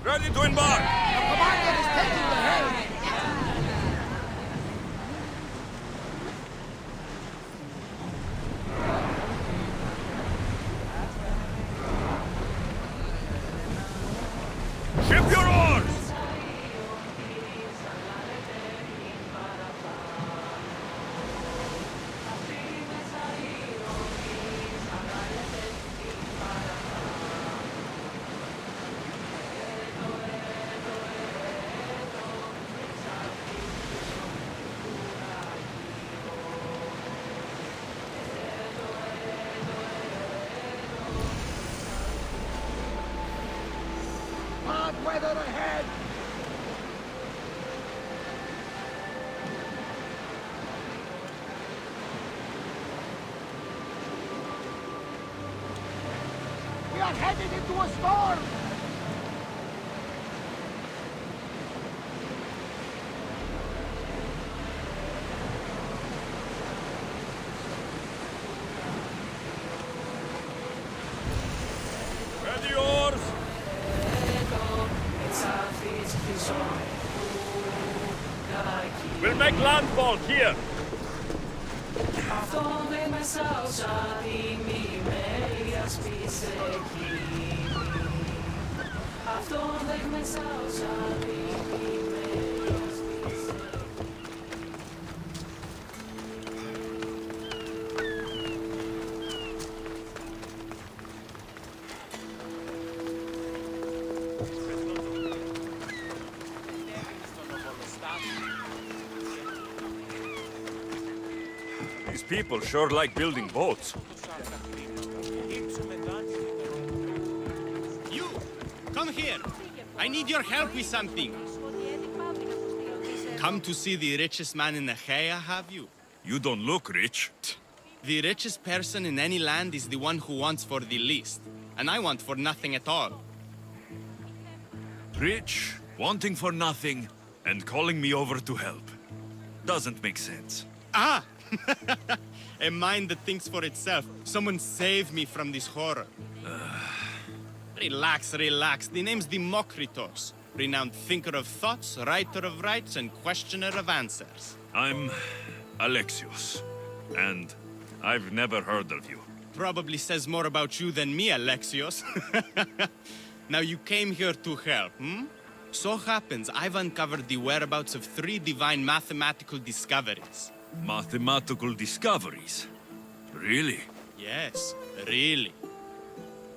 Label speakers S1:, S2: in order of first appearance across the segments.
S1: Ready to embark!
S2: The commander is taking the helm!
S1: Ship your oars!
S2: Bad weather ahead! We are headed into a storm!
S1: Ready oars! We'll make landfall here! These people sure like building boats.
S3: You! Come here! I need your help with something. Come to see the richest man in Achaia, have you?
S1: You don't look rich.
S3: The richest person in any land is the one who wants for the least. And I want for nothing at all.
S1: Rich, wanting for nothing, and calling me over to help. Doesn't make sense.
S3: Ah! A mind that thinks for itself. Someone save me from this horror. Relax, relax. The name's Demokritos. Renowned thinker of thoughts, writer of rights, and questioner of answers.
S1: I'm Alexios, and I've never heard of you.
S3: Probably says more about you than me, Alexios. Now you came here to help, hmm? So happens I've uncovered the whereabouts of 3 divine mathematical discoveries.
S1: Mathematical discoveries? Really?
S3: Yes, really.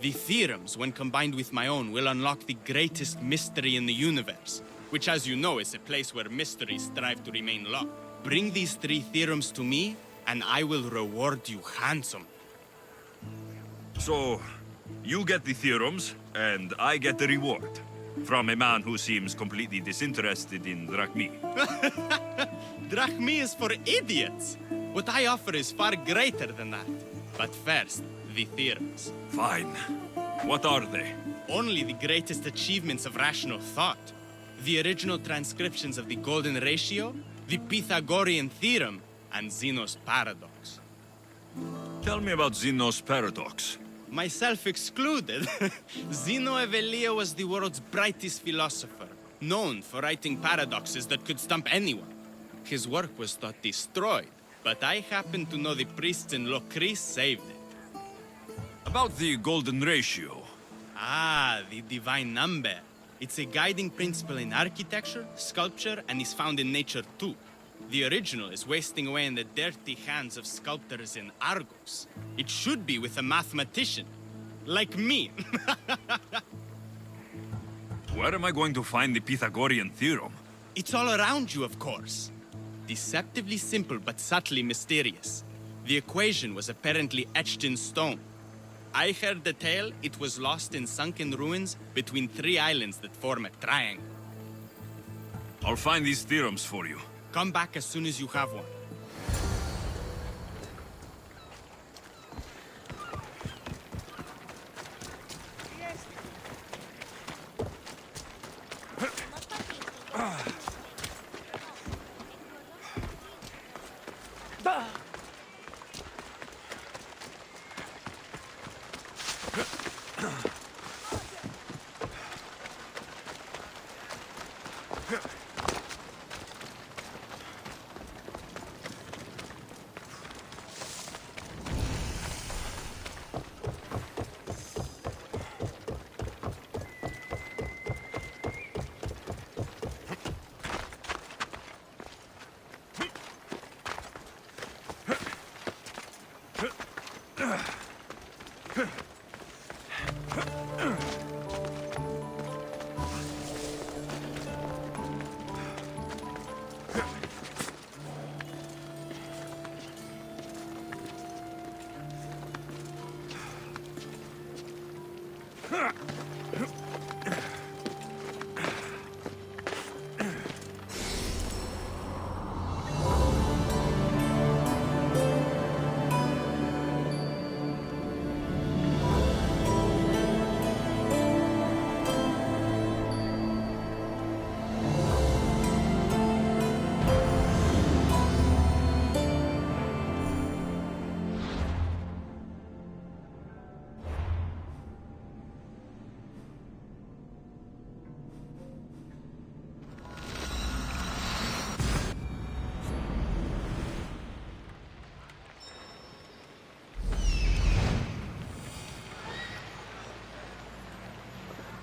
S3: The theorems, when combined with my own, will unlock the greatest mystery in the universe, which, as you know, is a place where mysteries strive to remain locked. Bring these 3 theorems to me, and I will reward you handsomely.
S1: So, you get the theorems, and I get the reward. From a man who seems completely disinterested in drachmi.
S3: Drachmi is for idiots! What I offer is far greater than that. But first, the theorems.
S1: Fine. What are they?
S3: Only the greatest achievements of rational thought. The original transcriptions of the Golden Ratio, the Pythagorean Theorem, and Zeno's Paradox.
S1: Tell me about Zeno's paradox.
S3: Myself excluded. Zeno of Elea was the world's brightest philosopher, known for writing paradoxes that could stump anyone. His work was thought destroyed, but I happen to know the priests in Locris saved it.
S1: About the golden ratio.
S3: Ah, the divine number. It's a guiding principle in architecture, sculpture, and is found in nature too. The original is wasting away in the dirty hands of sculptors in Argos. It should be with a mathematician. Like me.
S1: Where am I going to find the Pythagorean theorem?
S3: It's all around you, of course. Deceptively simple but subtly mysterious. The equation was apparently etched in stone. I heard the tale it was lost in sunken ruins between 3 islands that form a triangle.
S1: I'll find these theorems for you.
S3: Come back as soon as you have one.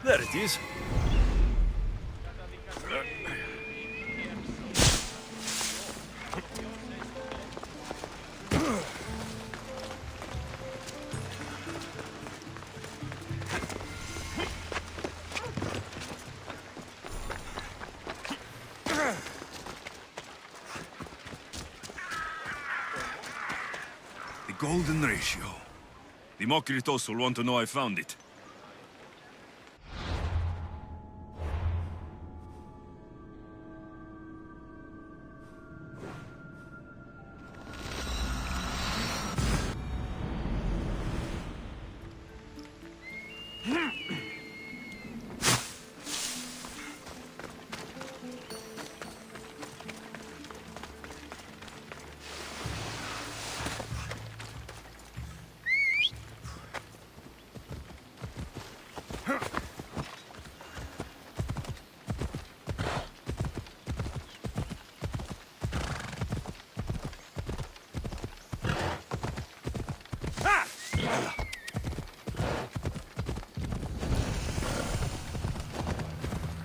S1: There it is. The golden ratio. The Mokritos will want to know I found it.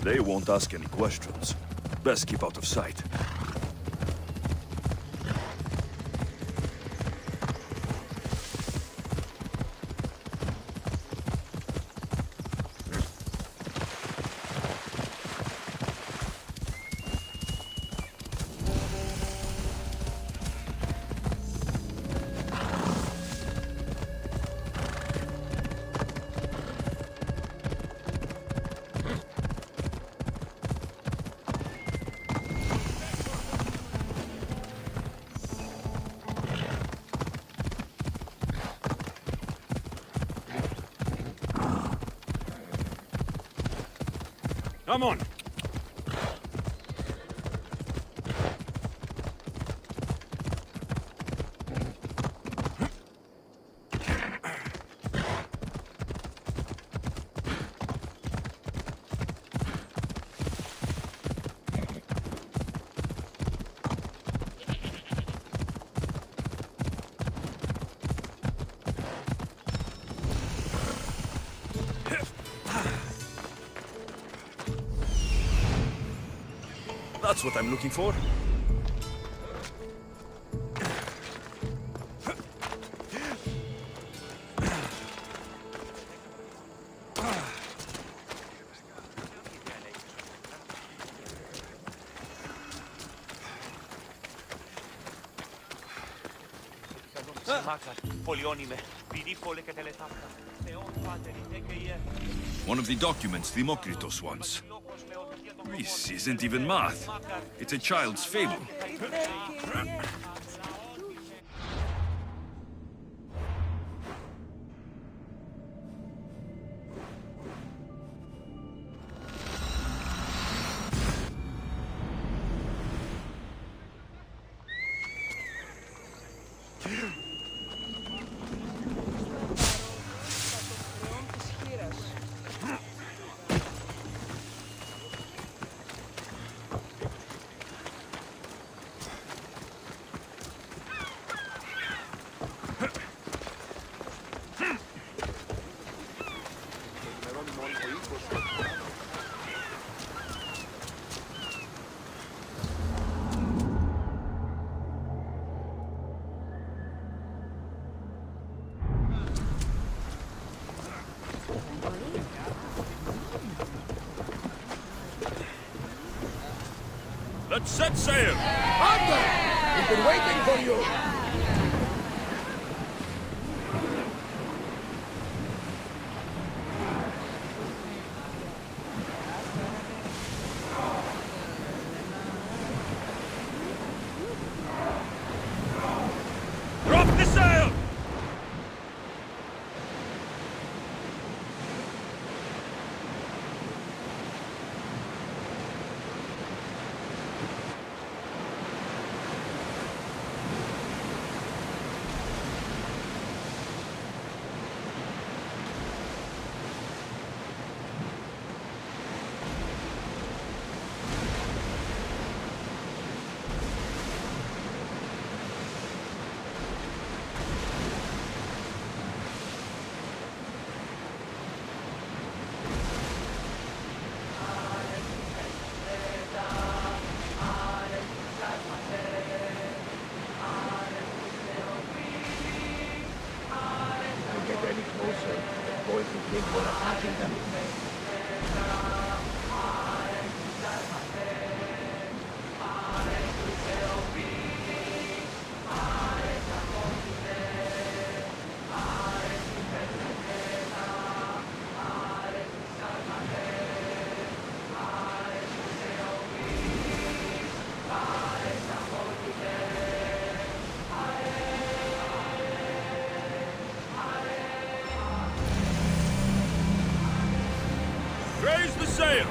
S1: They won't ask any questions. Best keep out of sight. Come on! That's what I'm looking for. One of the documents Demokritos wants. This isn't even math. It's a child's fable. Let's set sail!
S2: Hunter! We've been waiting for you!
S1: Drop the sail!
S2: Get any closer. The boys and kids were attacking them.
S1: Raise the sail!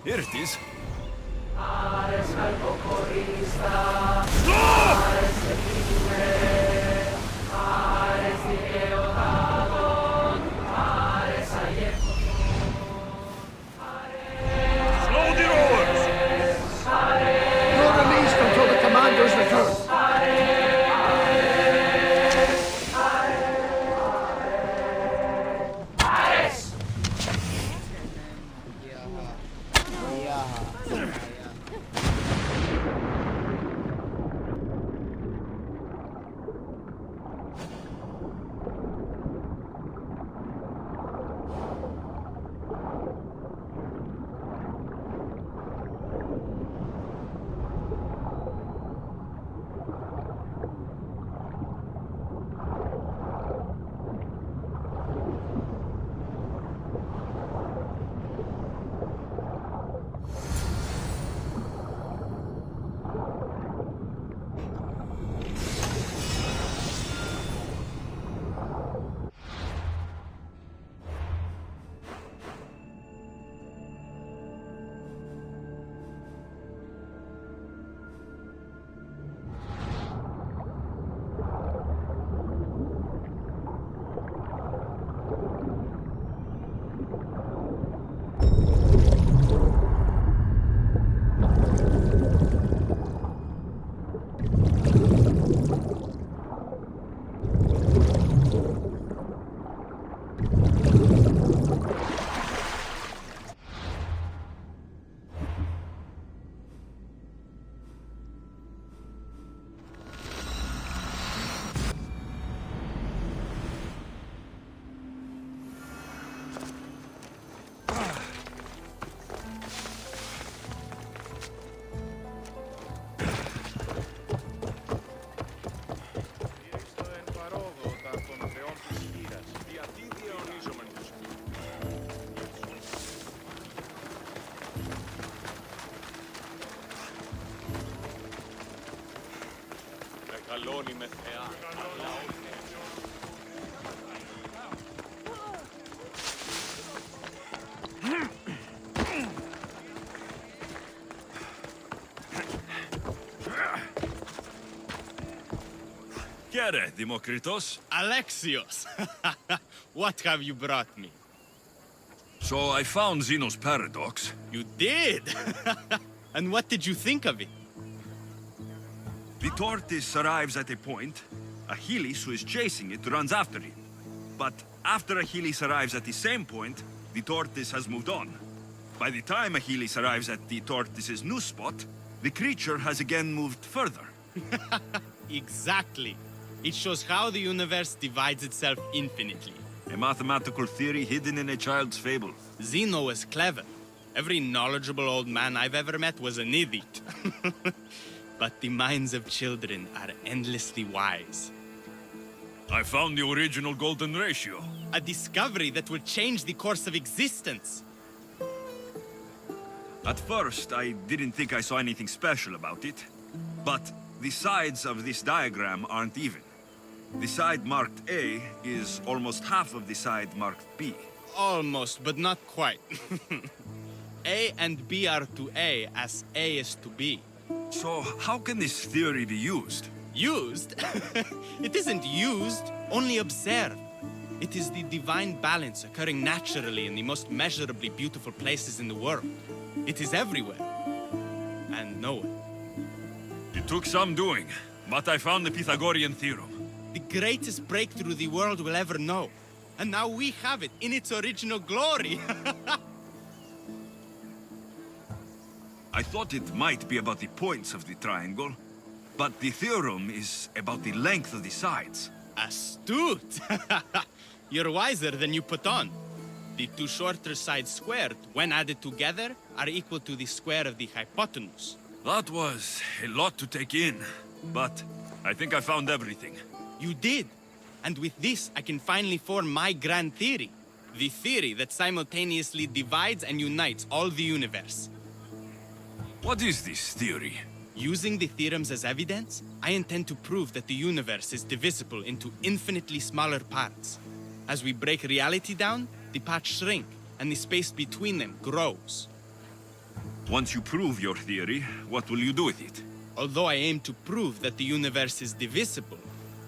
S1: Here it is. Slow the oars!
S2: You're released until the commander's return.
S1: Kere, Demokritos.
S3: Alexios! What have you brought me?
S1: So I found Zeno's paradox.
S3: You did? And what did you think of it?
S1: The tortoise arrives at a point. Achilles, who is chasing it, runs after him. But after Achilles arrives at the same point, the tortoise has moved on. By the time Achilles arrives at the tortoise's new spot, the creature has again moved further.
S3: Exactly. It shows how the universe divides itself infinitely.
S1: A mathematical theory hidden in a child's fable.
S3: Zeno was clever. Every knowledgeable old man I've ever met was an idiot. But the minds of children are endlessly wise.
S1: I found the original golden ratio.
S3: A discovery that will change the course of existence.
S1: At first, I didn't think I saw anything special about it. But the sides of this diagram aren't even. The side marked A is almost half of the side marked B.
S3: Almost, but not quite. A and B are to A as A is to B.
S1: So, how can this theory be used?
S3: Used? It isn't used, only observed. It is the divine balance occurring naturally in the most measurably beautiful places in the world. It is everywhere. And nowhere.
S1: It took some doing, but I found the Pythagorean theorem.
S3: The greatest breakthrough the world will ever know. And now we have it in its original glory.
S1: I thought it might be about the points of the triangle, but the theorem is about the length of the sides.
S3: Astute! You're wiser than you put on. The two shorter sides squared, when added together, are equal to the square of the hypotenuse.
S1: That was a lot to take in, but I think I found everything.
S3: You did. And with this, I can finally form my grand theory. The theory that simultaneously divides and unites all the universe.
S1: What is this theory?
S3: Using the theorems as evidence, I intend to prove that the universe is divisible into infinitely smaller parts. As we break reality down, the parts shrink, and the space between them grows.
S1: Once you prove your theory, what will you do with it?
S3: Although I aim to prove that the universe is divisible,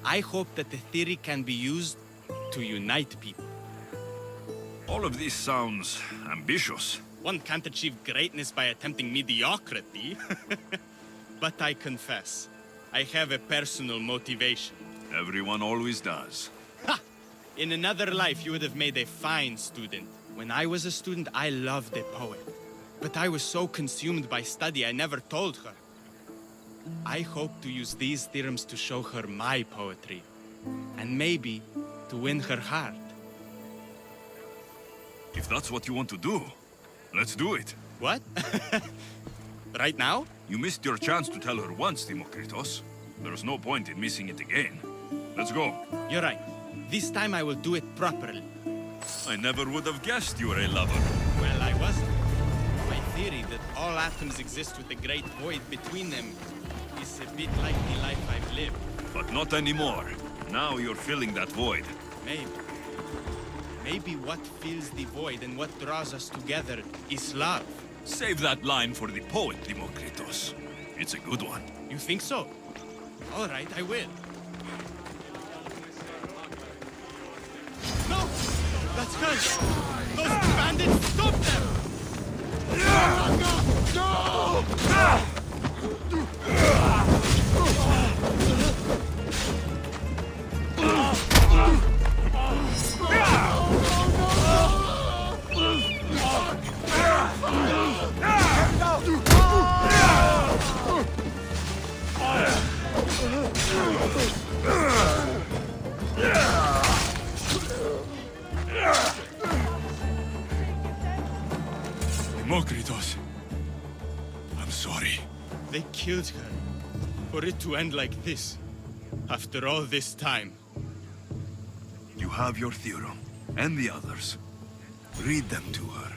S3: I hope that the theory can be used to unite people.
S1: All of this sounds ambitious.
S3: One can't achieve greatness by attempting mediocrity. But I confess, I have a personal motivation.
S1: Everyone always does.
S3: Ha! In another life, you would have made a fine student. When I was a student, I loved a poet. But I was so consumed by study, I never told her. I hope to use these theorems to show her my poetry. And maybe to win her heart.
S1: If that's what you want to do, let's do it.
S3: What? Right now?
S1: You missed your chance to tell her once, Demokritos. There's no point in missing it again. Let's go.
S3: You're right. This time I will do it properly.
S1: I never would have guessed you were a lover.
S3: Well, I wasn't. My theory that all atoms exist with a great void between them is a bit like the life I've lived.
S1: But not anymore. Now you're filling that void.
S3: Maybe. Maybe what fills the void and what draws us together is love.
S1: Save that line for the poet, Demokritos. It's a good one.
S3: You think so? All right, I will. No! That's us! Those bandits, stop them!
S1: Demokritos. I'm sorry.
S3: They killed her. For it to end like this. After all this time.
S1: You have your theorem, and the others. Read them to her.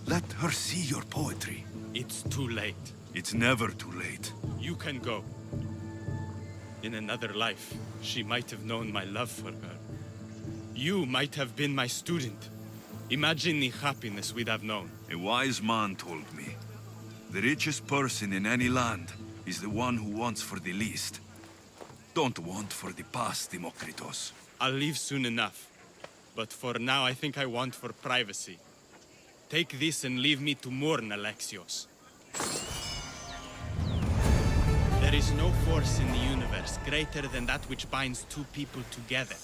S1: Let her see your poetry.
S3: It's too late.
S1: It's never too late.
S3: You can go. In another life, she might have known my love for her. You might have been my student. Imagine the happiness we'd have known.
S1: A wise man told me, the richest person in any land is the one who wants for the least. Don't want for the past, Demokritos.
S3: I'll leave soon enough. But for now, I think I want for privacy. Take this and leave me to mourn, Alexios. There is no force in the universe greater than that which binds two people together.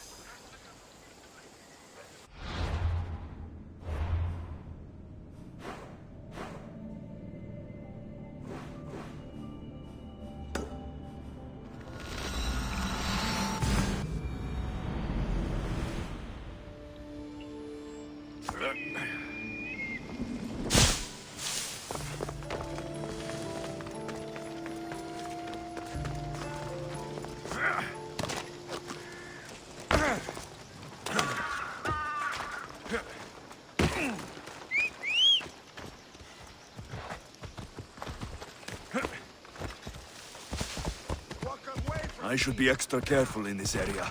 S1: I should be extra careful in this area.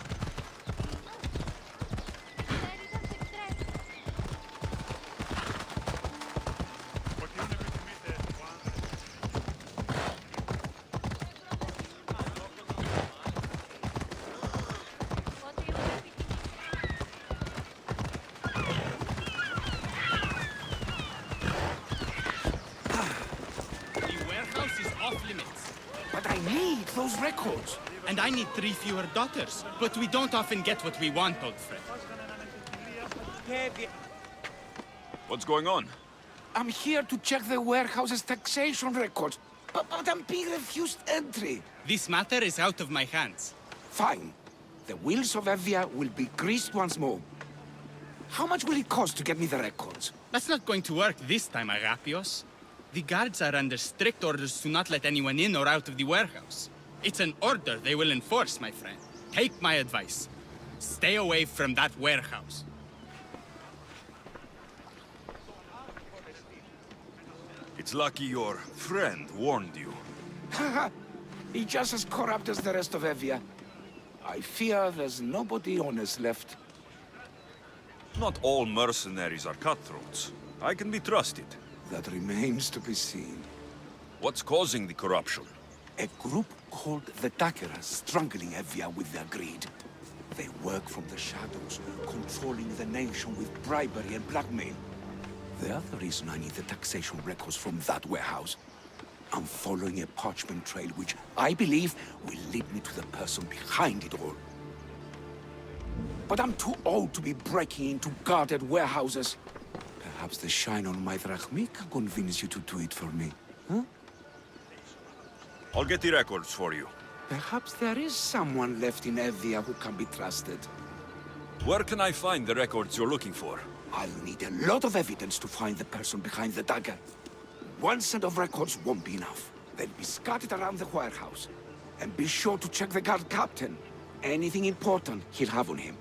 S3: The warehouse is off limits.
S4: But I need those records.
S3: And I need 3 fewer daughters. But we don't often get what we want, old friend.
S1: What's going on?
S4: I'm here to check the warehouse's taxation records, but I'm being refused entry.
S3: This matter is out of my hands.
S4: Fine. The wheels of Evia will be greased once more. How much will it cost to get me the records?
S3: That's not going to work this time, Agapios. The guards are under strict orders to not let anyone in or out of the warehouse. It's an order they will enforce, my friend. Take my advice. Stay away from that warehouse.
S1: It's lucky your friend warned you.
S4: Haha! He's just as corrupt as the rest of Evia. I fear there's nobody honest left.
S1: Not all mercenaries are cutthroats. I can be trusted.
S4: That remains to be seen.
S1: What's causing the corruption?
S4: A group called the Dakeras strangling Evia with their greed. They work from the shadows, controlling the nation with bribery and blackmail. The other reason I need the taxation records from that warehouse. I'm following a parchment trail which I believe will lead me to the person behind it all. But I'm too old to be breaking into guarded warehouses. Perhaps the shine on my drachmi can convince you to do it for me, huh?
S1: I'll get the records for you.
S4: Perhaps there is someone left in Evia who can be trusted.
S1: Where can I find the records you're looking for?
S4: I'll need a lot of evidence to find the person behind the dagger. One set of records won't be enough. They'll be scattered around the warehouse. And be sure to check the guard captain. Anything important he'll have on him.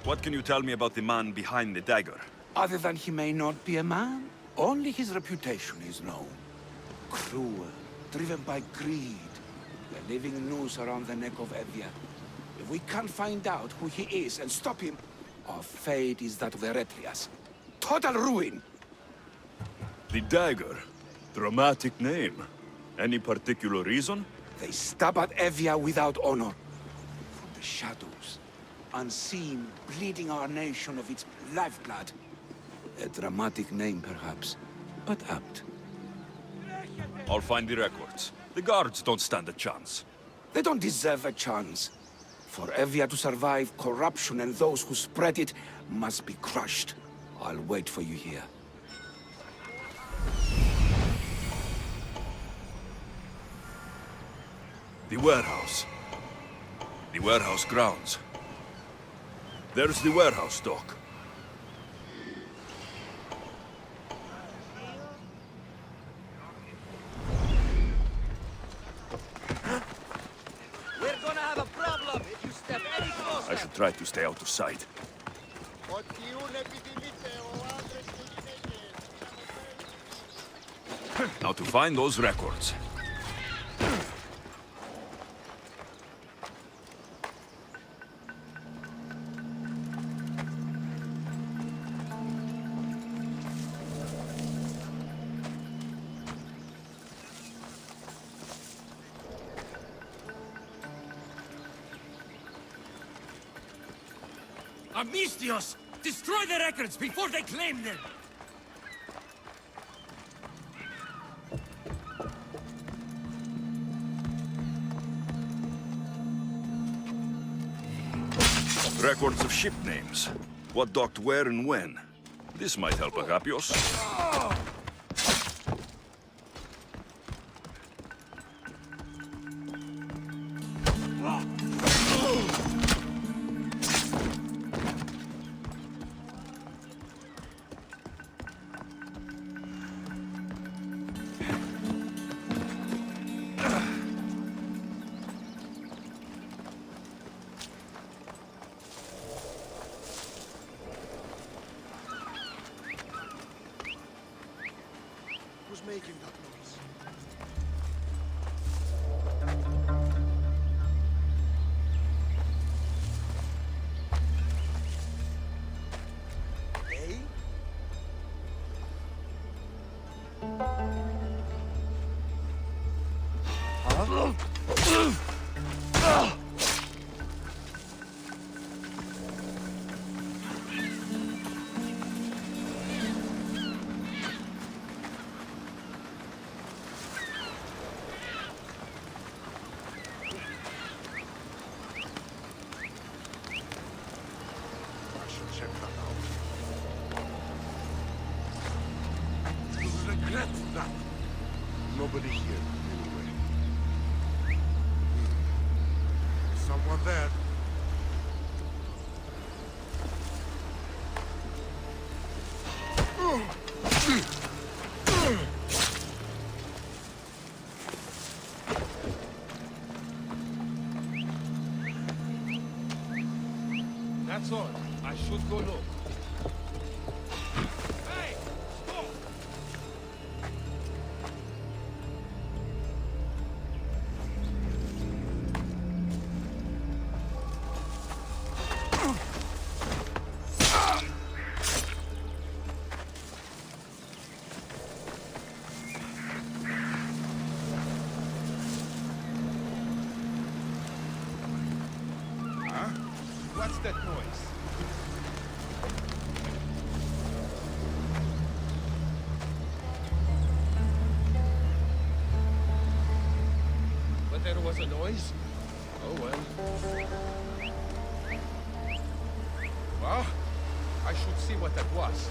S1: What can you tell me about the man behind the dagger?
S4: Other than he may not be a man, only his reputation is known. Cruel, driven by greed. The living noose around the neck of Evia. If we can't find out who he is and stop him, our fate is that of the Eretrias. Total ruin!
S1: The dagger? Dramatic name. Any particular reason?
S4: They stab at Evia without honor. From the shadows, unseen, bleeding our nation of its lifeblood. A dramatic name, perhaps, but apt.
S1: I'll find the records. The guards don't stand a chance.
S4: They don't deserve a chance. For Evia to survive, corruption and those who spread it must be crushed. I'll wait for you here.
S1: The warehouse. The warehouse grounds. There's the warehouse dock.
S5: We're gonna have a problem if you step any closer.
S1: I should try to stay out of sight. Now to find those records.
S5: Amnistios! Destroy the records before they claim them!
S1: Records of ship names. What docked where and when. This might help Agapios.
S6: Who's making that noise? Hey? I should check that out. You'll regret that. Nobody here, anyway. Someone there. That's all. I should go look. Hey! Stop! Huh? What's that noise? But there was a noise? Oh well. Well, I should see what that was.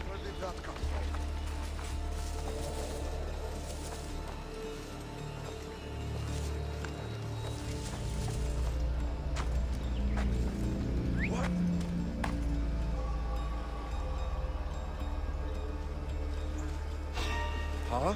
S6: Where did that come from? What? Huh?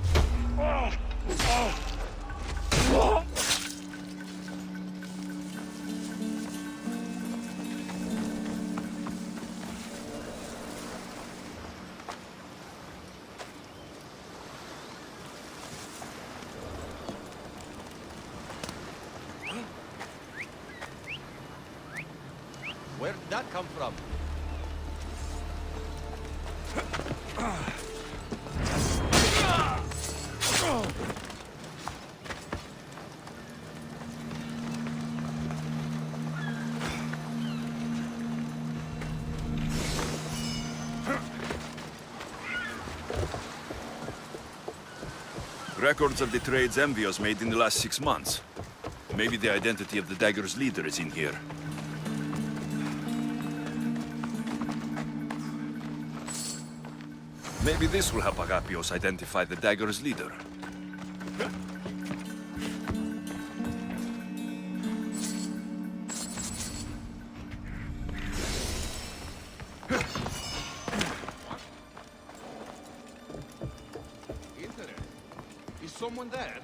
S5: Where'd that come from?
S1: Records of the trades Envios made in the last 6 months. Maybe the identity of the dagger's leader is in here. Maybe this will help Agapios identify the dagger's leader.
S6: Internet. Is someone there?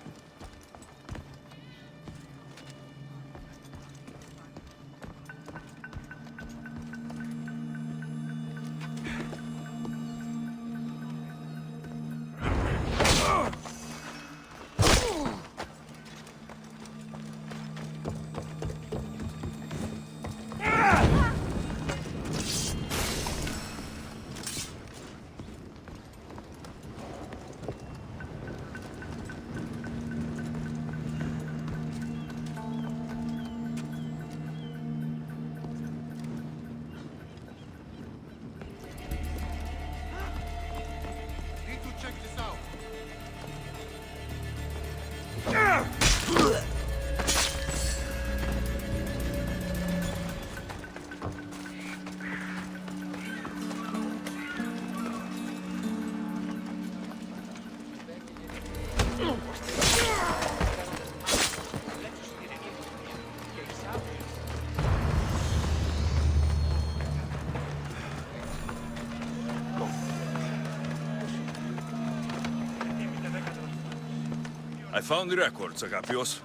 S1: I found the records, Agapios.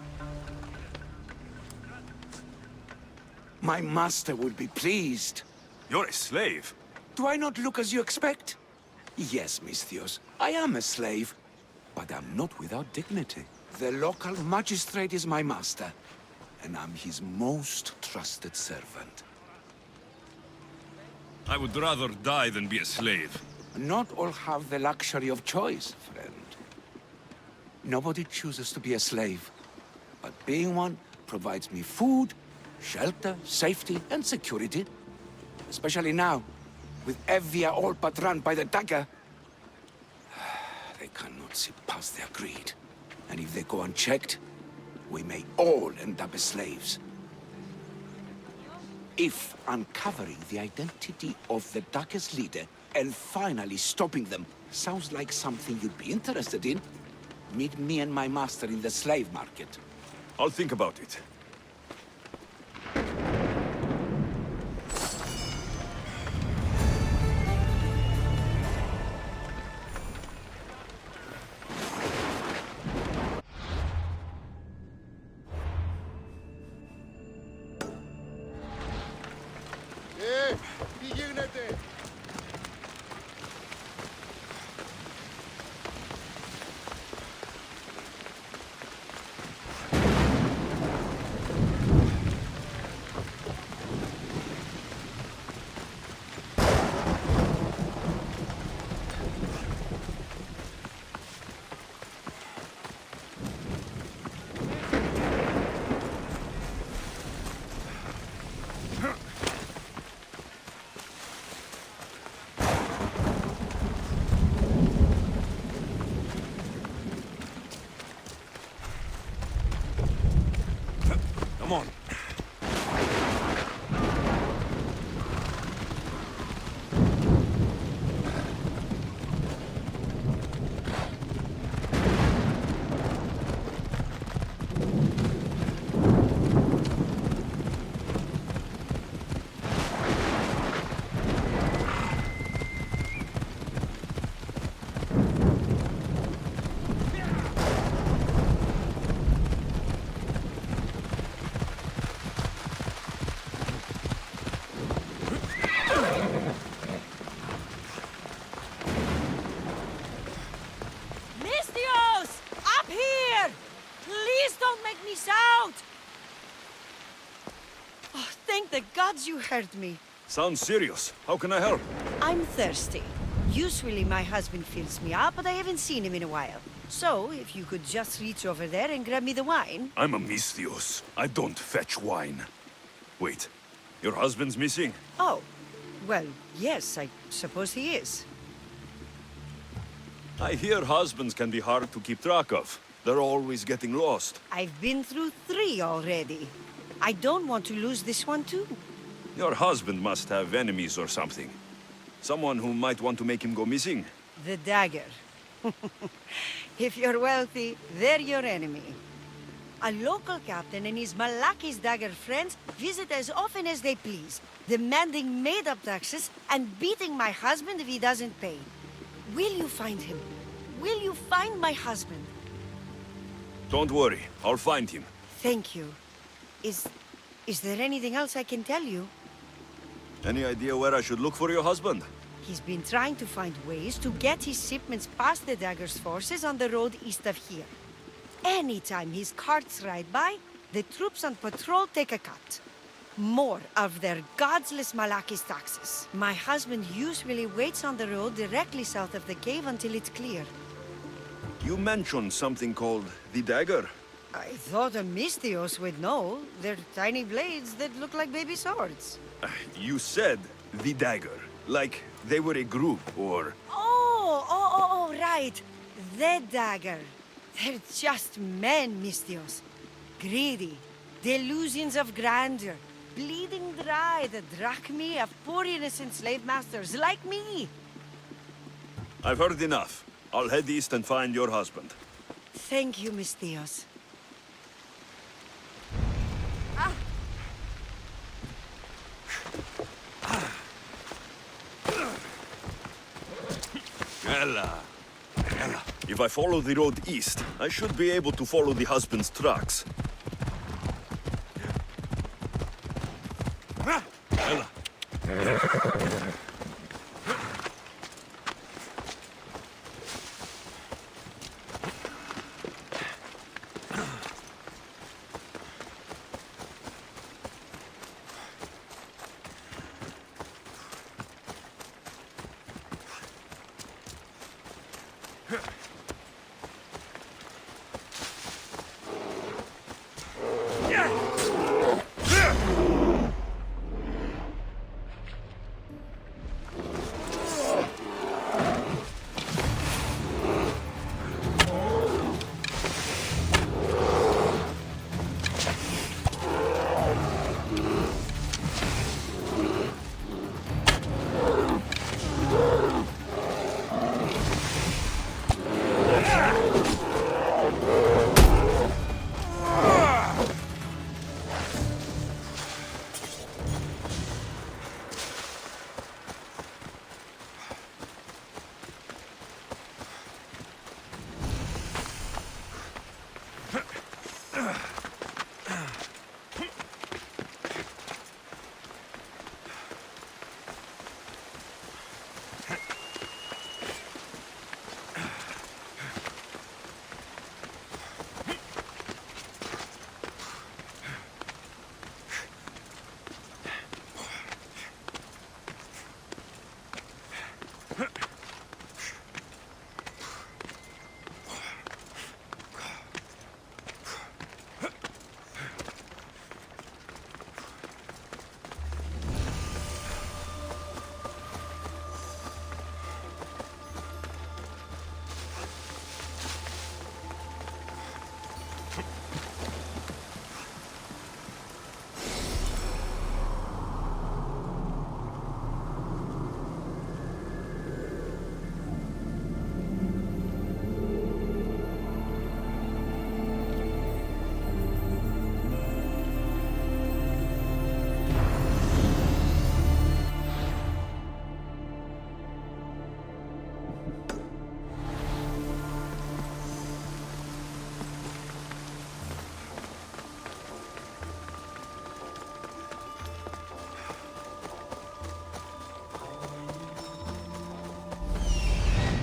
S4: My master will be pleased.
S1: You're a slave.
S4: Do I not look as you expect? Yes, Misthios, I am a slave, but I'm not without dignity. The local magistrate is my master, and I'm his most trusted servant.
S1: I would rather die than be a slave.
S4: Not all have the luxury of choice, friend. Nobody chooses to be a slave, but being one provides me food, shelter, safety, and security. Especially now, with Evia all but run by the dagger. They cannot see past their greed. And if they go unchecked, we may all end up as slaves. If uncovering the identity of the dagger's leader and finally stopping them sounds like something you'd be interested in, meet me and my master in the slave market.
S1: I'll think about it.
S6: Τι γίνεται?
S1: Come on.
S7: Misthios! Up here! Please don't make me shout! Oh, thank the gods you heard me.
S1: Sounds serious. How can I help?
S7: I'm thirsty. Usually my husband fills me up, but I haven't seen him in a while. So, if you could just reach over there and grab me the wine.
S1: I'm a Misthios. I don't fetch wine. Wait, your husband's missing?
S7: Oh, well, yes, I suppose he is.
S1: I hear husbands can be hard to keep track of. They're always getting lost.
S7: I've been through 3 already. I don't want to lose this one too.
S1: Your husband must have enemies or something. Someone who might want to make him go missing.
S7: The dagger. If you're wealthy, they're your enemy. A local captain and his Malaki's dagger friends visit as often as they please, demanding made-up taxes and beating my husband if he doesn't pay. Will you find him? Will you find my husband?
S1: Don't worry, I'll find him.
S7: Thank you. Is there anything else I can tell you?
S1: Any idea where I should look for your husband?
S7: He's been trying to find ways to get his shipments past the dagger's forces on the road east of here. Anytime his carts ride by, the troops on patrol take a cut. More of their godless Malaki's taxes. My husband usually waits on the road directly south of the cave until it's clear.
S1: You mentioned something called the dagger.
S7: I thought a Misthios would know. They're tiny blades that look like baby swords.
S1: You said the dagger, like they were a group or...
S7: Oh, right. The dagger. They're just men, Misthios. Greedy. Delusions of grandeur. Bleeding dry the drachmae of poor innocent slave masters like me.
S1: I've heard enough. I'll head east and find your husband.
S7: Thank you, Misthios.
S1: Ella. If I follow the road east, I should be able to follow the husband's tracks.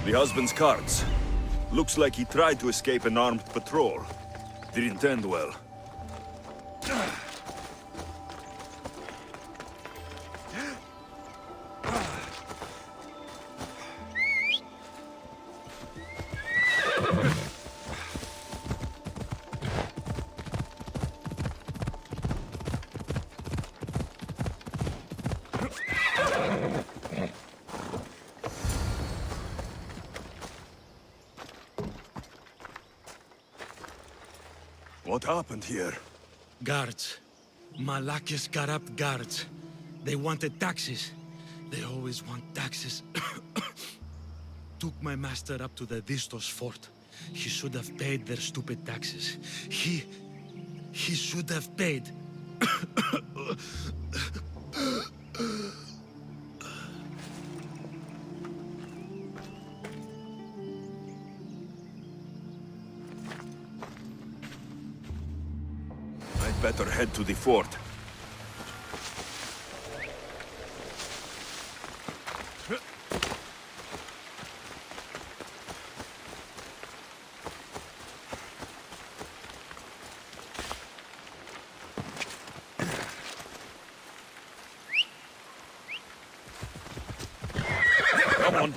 S1: The husband's cards. Looks like he tried to escape an armed patrol. Didn't end well. What happened here?
S8: Guards. Malaki's corrupt guards. They wanted taxes. They always want taxes. Took my master up to the Distos fort. He should have paid their stupid taxes. He should have paid.
S1: I'd better head to the fort. Come on.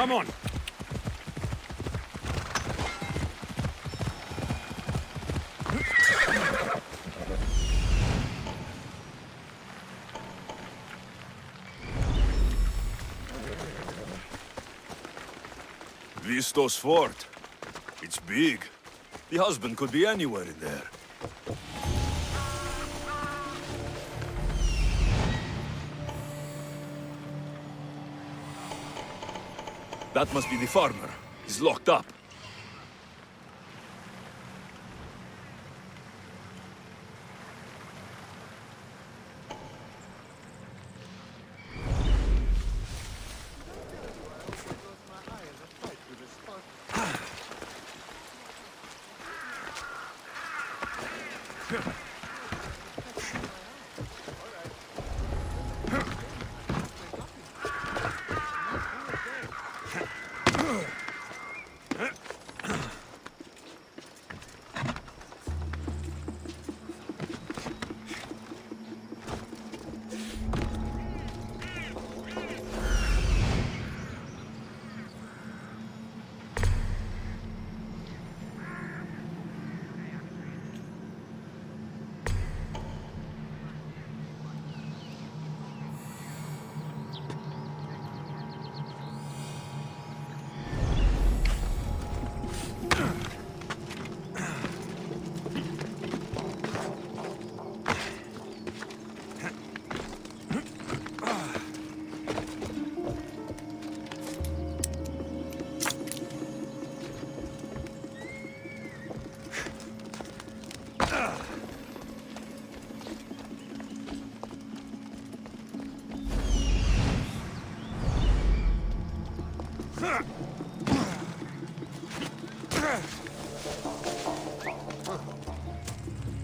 S1: Come on. Vistos Fort. It's big. The husband could be anywhere in there. That must be the farmer. He's locked up.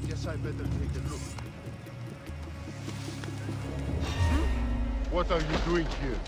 S6: Guess I better take a look. What are you doing here?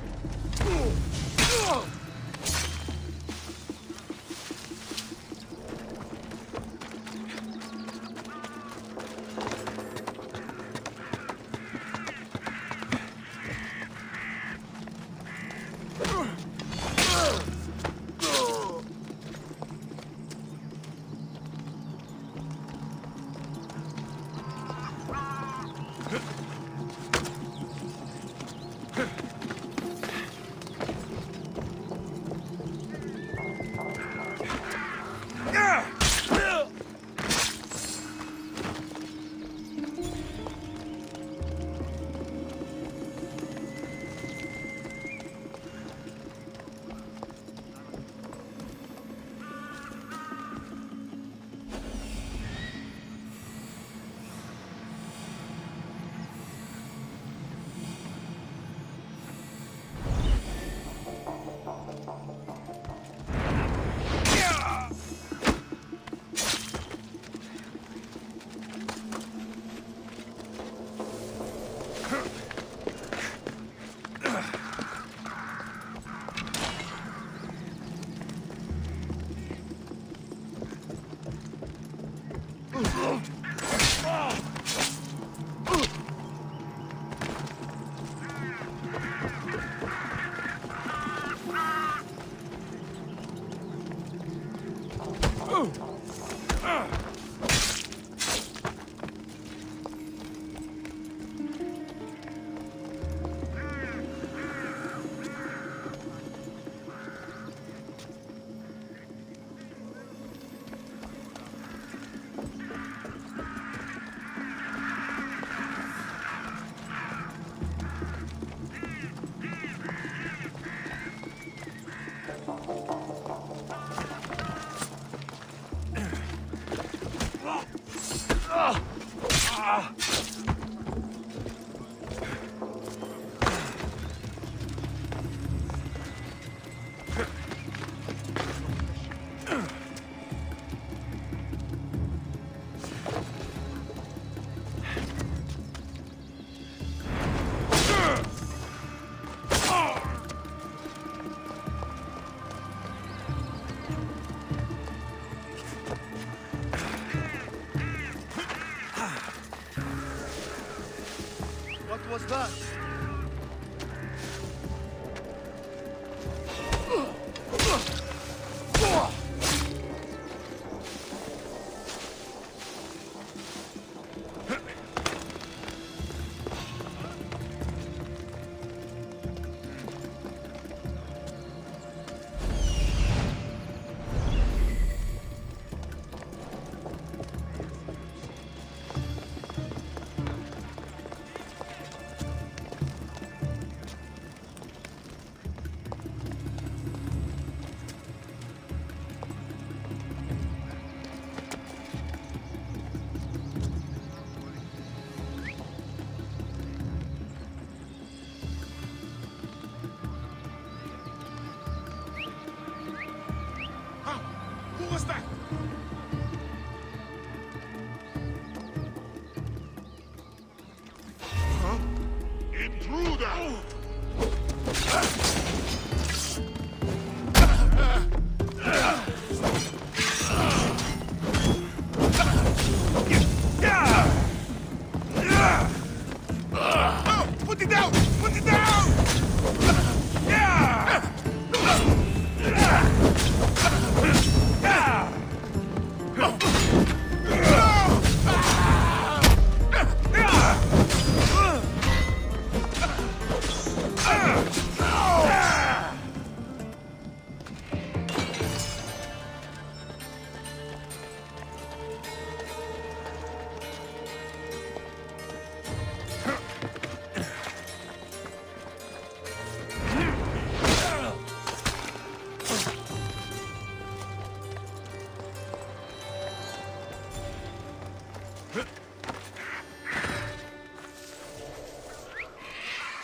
S6: What was that?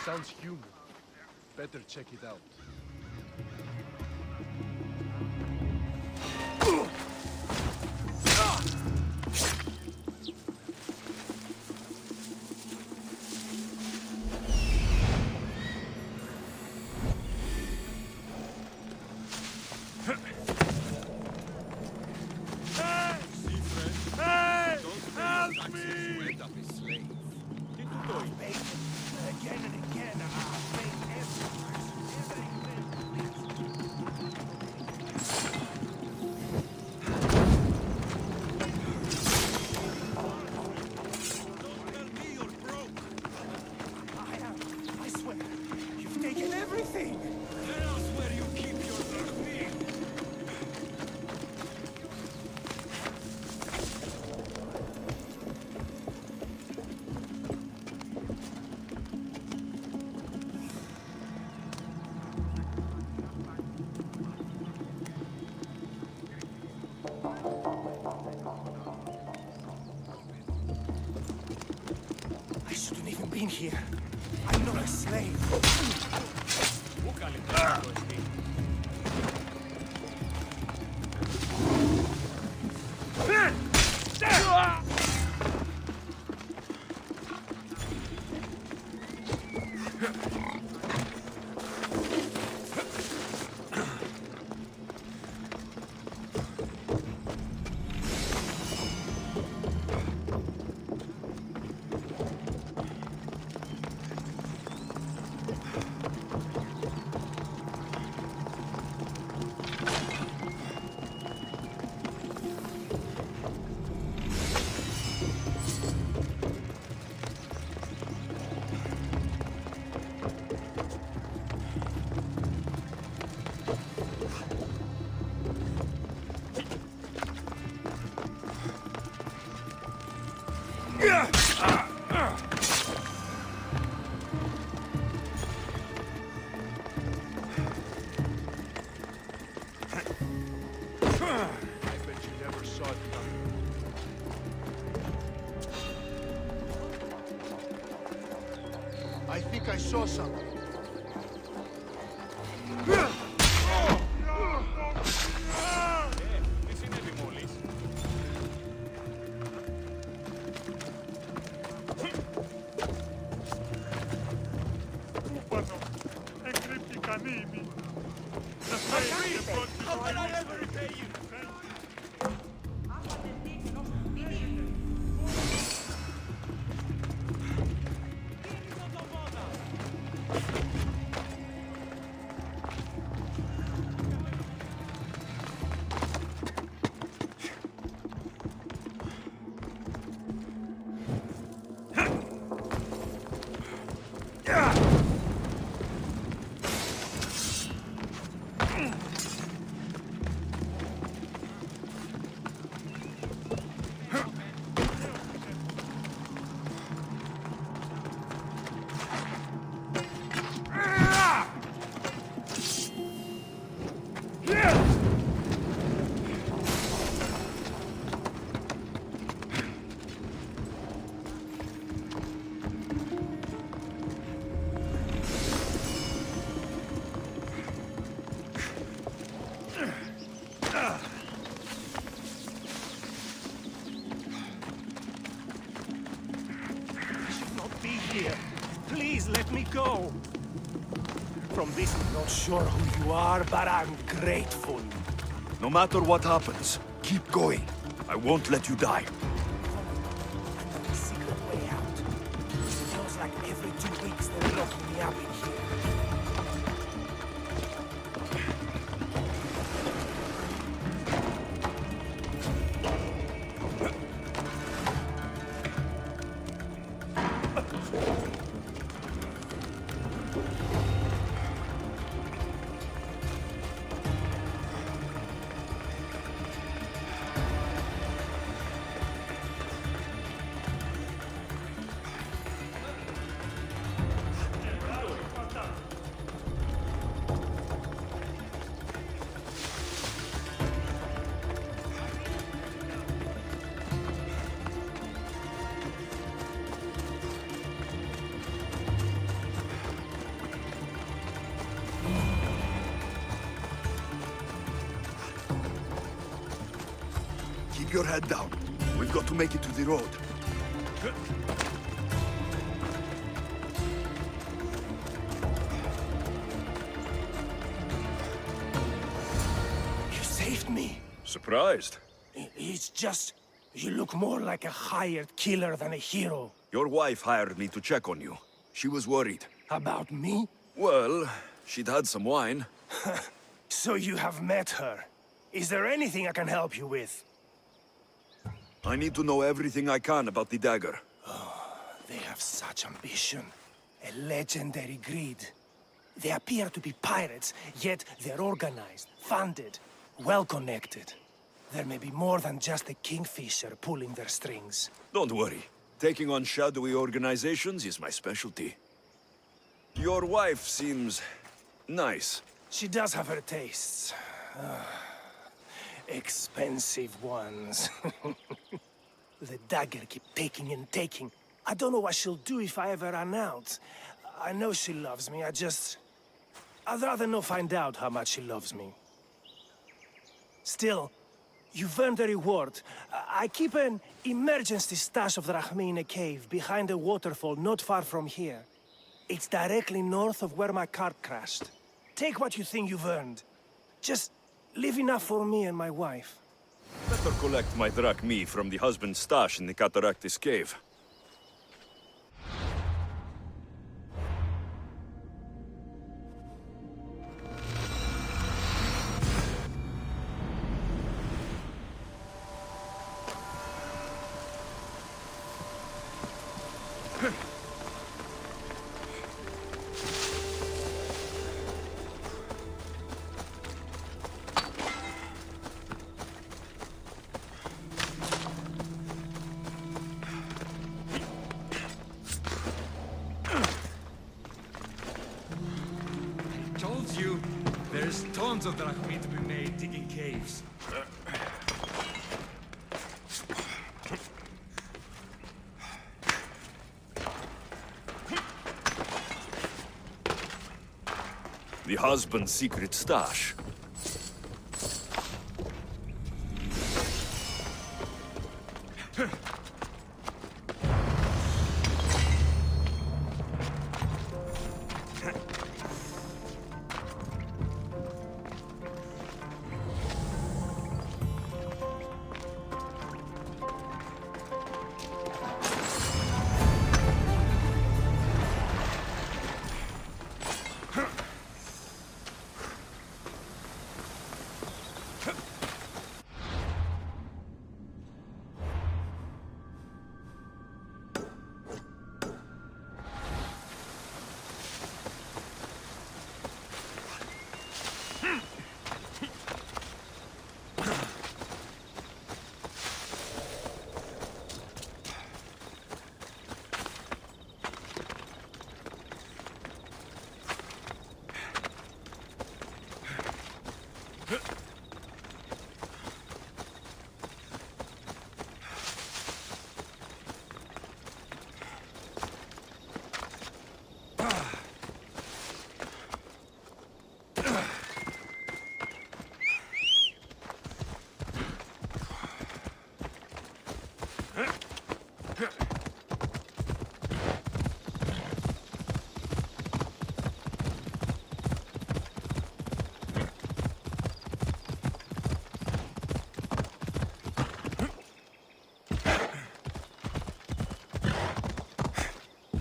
S6: Sounds human. Better check it out.
S9: I shouldn't even been here. I'm not a slave.
S6: I think I saw something.
S5: How can I ever repay you?
S9: Please let me go. From this, I'm not sure who you are, but I'm grateful.
S1: No matter what happens, keep going. I won't let you die.
S9: A secret way out. It feels like every 2 weeks they're locking me up in here.
S1: your head down. We've got to make it to the road.
S9: You saved me.
S1: Surprised?
S9: It's just... you look more like a hired killer than a hero.
S1: Your wife hired me to check on you. She was worried.
S9: About me?
S1: Well, she'd had some wine.
S9: So you have met her. Is there anything I can help you with?
S1: I need to know everything I can about the dagger.
S9: They have such ambition. A legendary greed. They appear to be pirates, yet they're organized, funded, well-connected. There may be more than just a kingfisher pulling their strings.
S1: Don't worry. Taking on shadowy organizations is my specialty. Your wife seems... nice.
S9: She does have her tastes. Expensive ones. The dagger keeps taking and taking. I don't know what she'll do if I ever run out. I know she loves me, I'd rather not find out how much she loves me. Still, you've earned a reward. I keep an emergency stash of drachmi in a cave behind a waterfall not far from here. It's directly north of where my cart crashed. Take what you think you've earned. Just leave enough for me and my wife.
S1: Better collect my drachmi from the husband's stash in the Cataractis cave.
S8: Told you, there's tons of drachmi to be made digging caves.
S1: The husband's secret stash.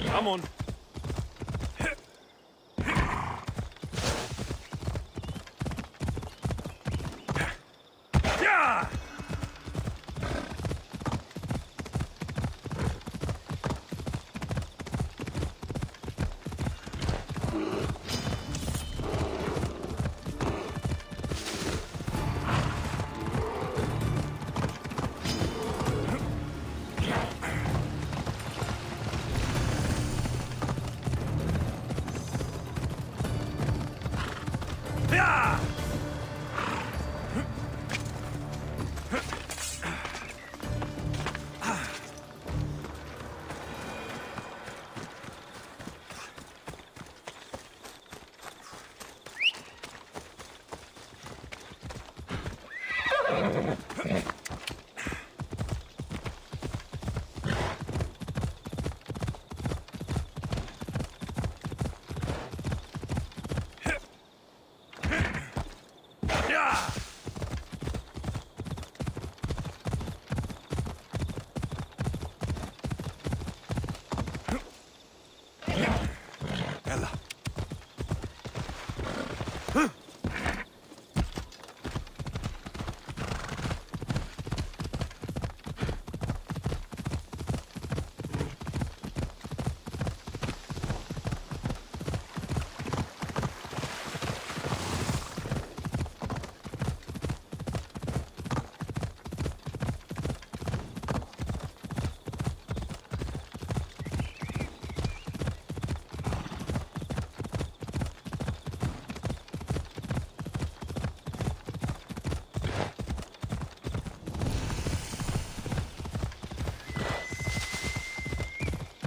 S1: Come on.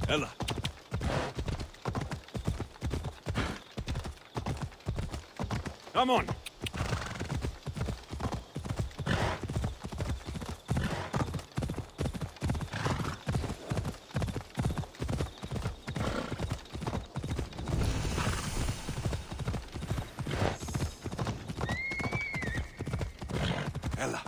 S1: Ella. Come on.
S4: Ella.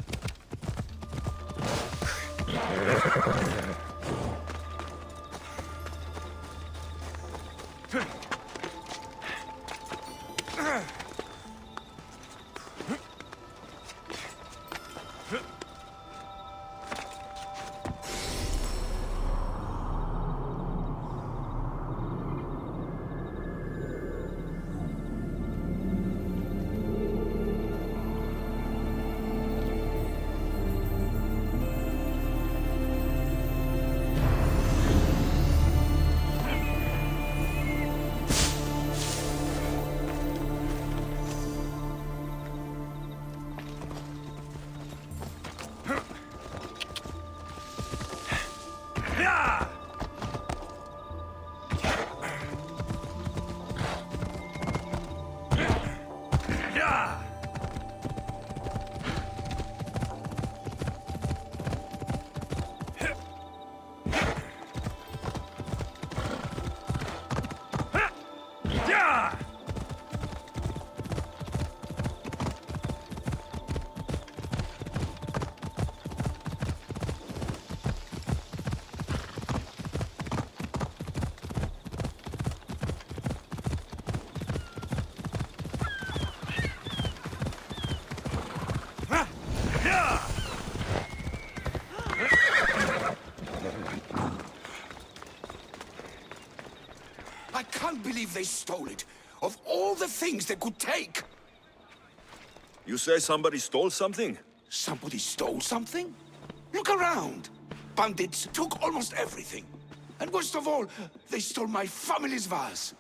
S4: I can't believe they stole it. Of all the things they could take!
S1: You say somebody stole something?
S4: Somebody stole something? Look around! Bandits took almost everything. And worst of all, they stole my family's vase.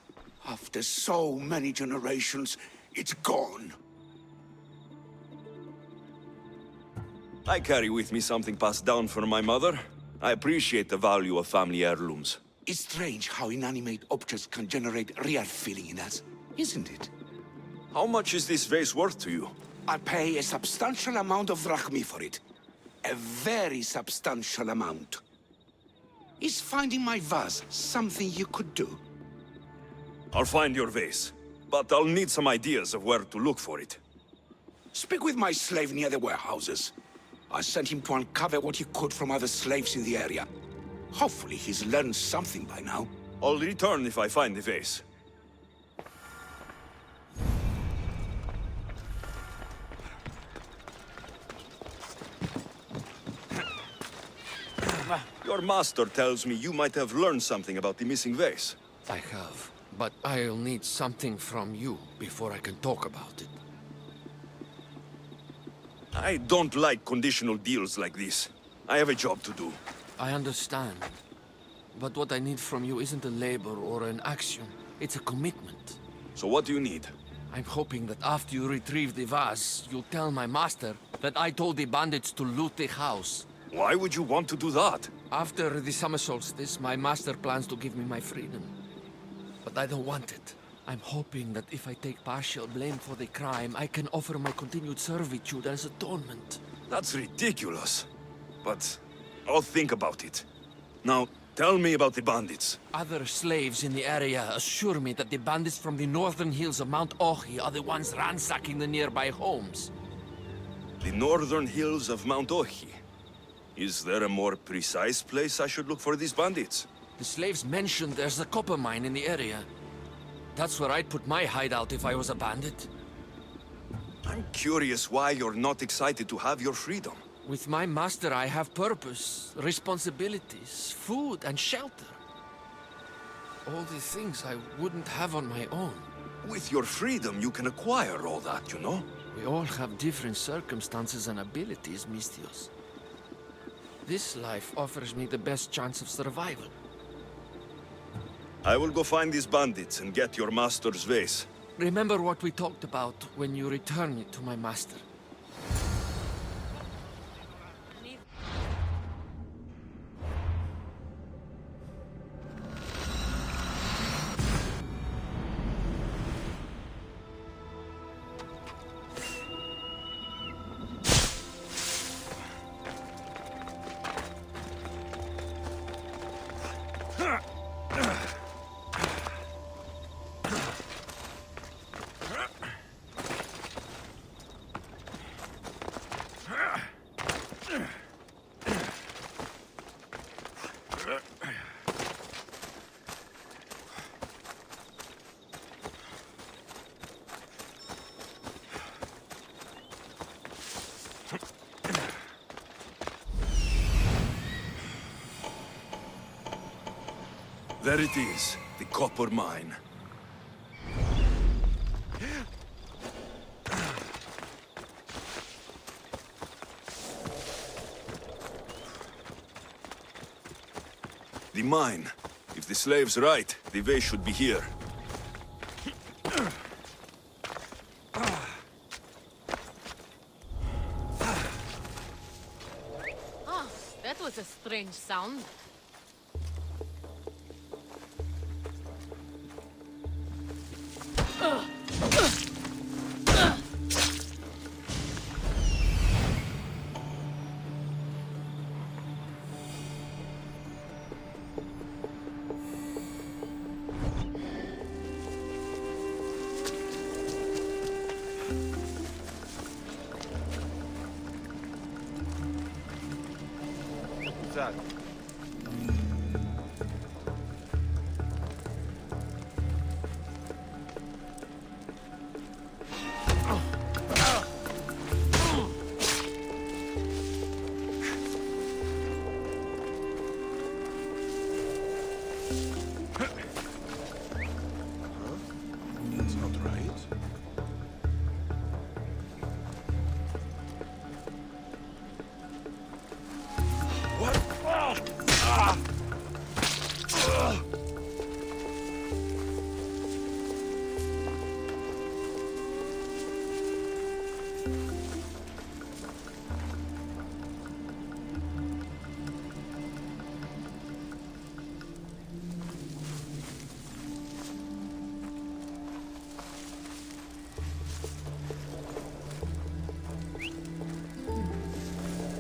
S4: After so many generations, it's gone.
S1: I carry with me something passed down from my mother. I appreciate the value of family heirlooms.
S4: It's strange how inanimate objects can generate real feeling in us, isn't it?
S1: How much is this vase worth to you?
S4: I pay a substantial amount of drachmi for it. A very substantial amount. Is finding my vase something you could do?
S1: I'll find your vase, but I'll need some ideas of where to look for it.
S4: Speak with my slave near the warehouses. I sent him to uncover what he could from other slaves in the area. Hopefully he's learned something by now.
S1: I'll return if I find the vase. Your master tells me you might have learned something about the missing vase.
S6: I have, but I'll need something from you before I can talk about it.
S1: I don't like conditional deals like this. I have a job to do.
S6: I understand. But what I need from you isn't a labor or an action. It's a commitment.
S1: So what do you need?
S6: I'm hoping that after you retrieve the vase, you'll tell my master that I told the bandits to loot the house.
S1: Why would you want to do that?
S6: After the summer solstice, my master plans to give me my freedom. But I don't want it. I'm hoping that if I take partial blame for the crime, I can offer my continued servitude as atonement.
S1: That's ridiculous. But I'll think about it. Now, tell me about the bandits.
S6: Other slaves in the area assure me that the bandits from the northern hills of Mount Ohi are the ones ransacking the nearby homes.
S1: The northern hills of Mount Ohi. Is there a more precise place I should look for these bandits?
S6: The slaves mentioned there's a copper mine in the area. That's where I'd put my hideout if I was a bandit.
S1: I'm curious why you're not excited to have your freedom.
S6: With my master, I have purpose, responsibilities, food, and shelter. All the things I wouldn't have on my own.
S1: With your freedom, you can acquire all that, you know?
S6: We all have different circumstances and abilities, Mistios. This life offers me the best chance of survival.
S1: I will go find these bandits and get your master's vase.
S6: Remember what we talked about when you return it to my master.
S1: There it is, the copper mine. The mine. If the slave's right, the way should be here.
S10: Oh, that was a strange sound.
S2: that?
S1: That's not right.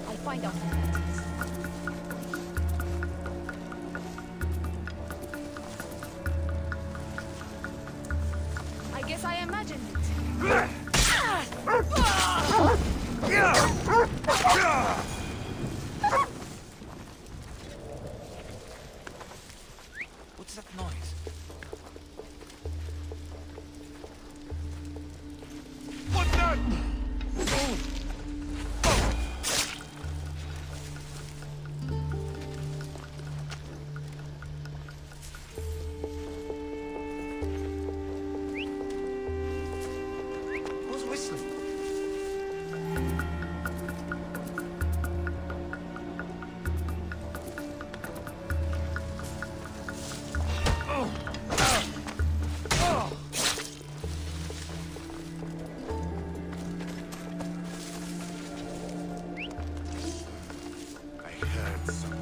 S10: I'll find out who that is. I guess I imagined it.
S4: What's that noise?
S1: What's that?
S4: Who's whistling?
S1: I heard something.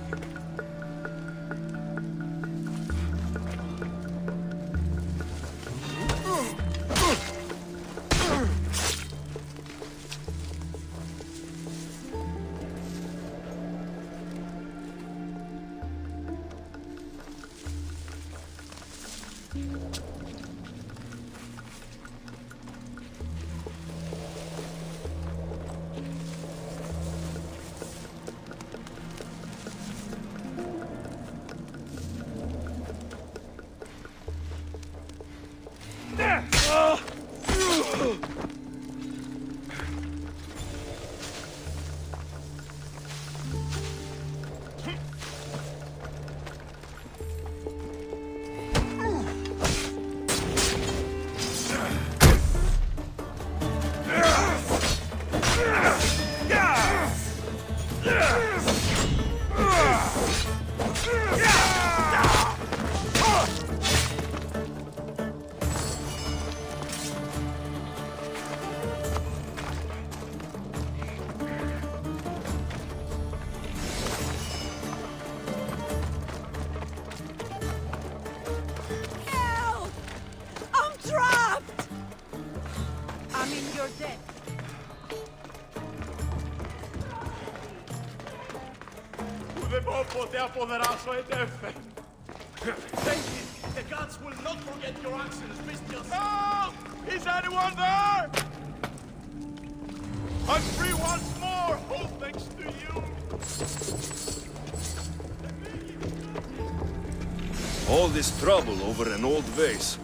S7: Help! I'm trapped! I mean, you're dead.
S5: Δεν μπορώ ποτέ αποδράσω εντεύθεν.
S8: Thank you. The gods will not forget your actions, Mr. Help! Is anyone there? I'm free once more, all thanks to you.
S1: All this trouble over an old vase.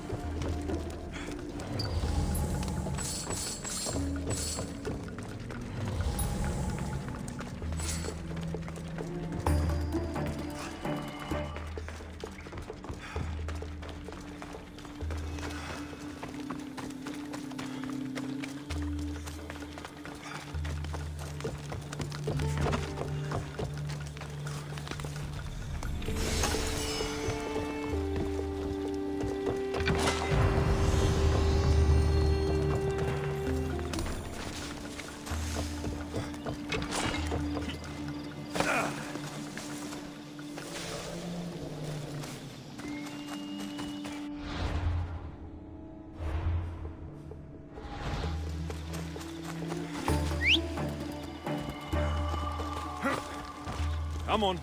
S1: Come on.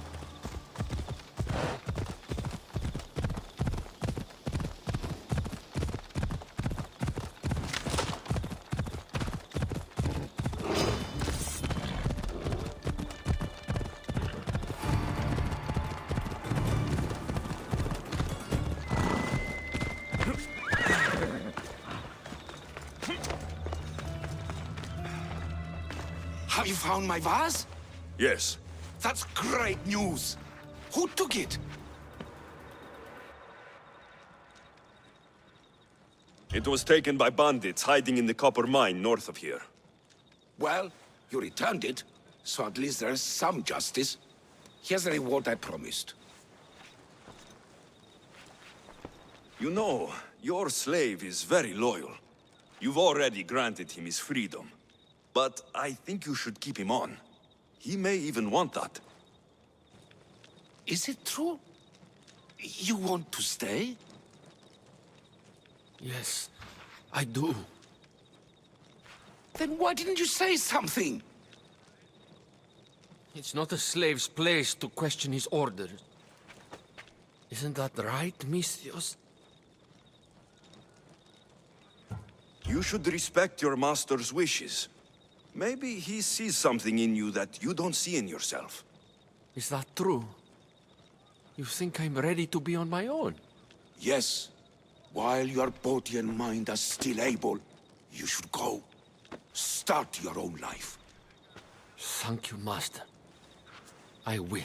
S4: Have you found my vase?
S1: Yes.
S4: That's great news. Who took it?
S1: It was taken by bandits hiding in the copper mine north of here.
S4: Well, you returned it, so at least there's some justice. Here's the reward I promised.
S1: You know, your slave is very loyal. You've already granted him his freedom. But I think you should keep him on. He may even want that.
S4: Is it true? You want to stay?
S6: Yes, I do.
S4: Then why didn't you say something?
S6: It's not a slave's place to question his orders. Isn't that right, Misthios?
S1: You should respect your master's wishes. Maybe he sees something in you that you don't see in yourself.
S6: Is that true? You think I'm ready to be on my own?
S4: Yes. While your body and mind are still able, you should go. Start your own life.
S6: Thank you, Master. I will.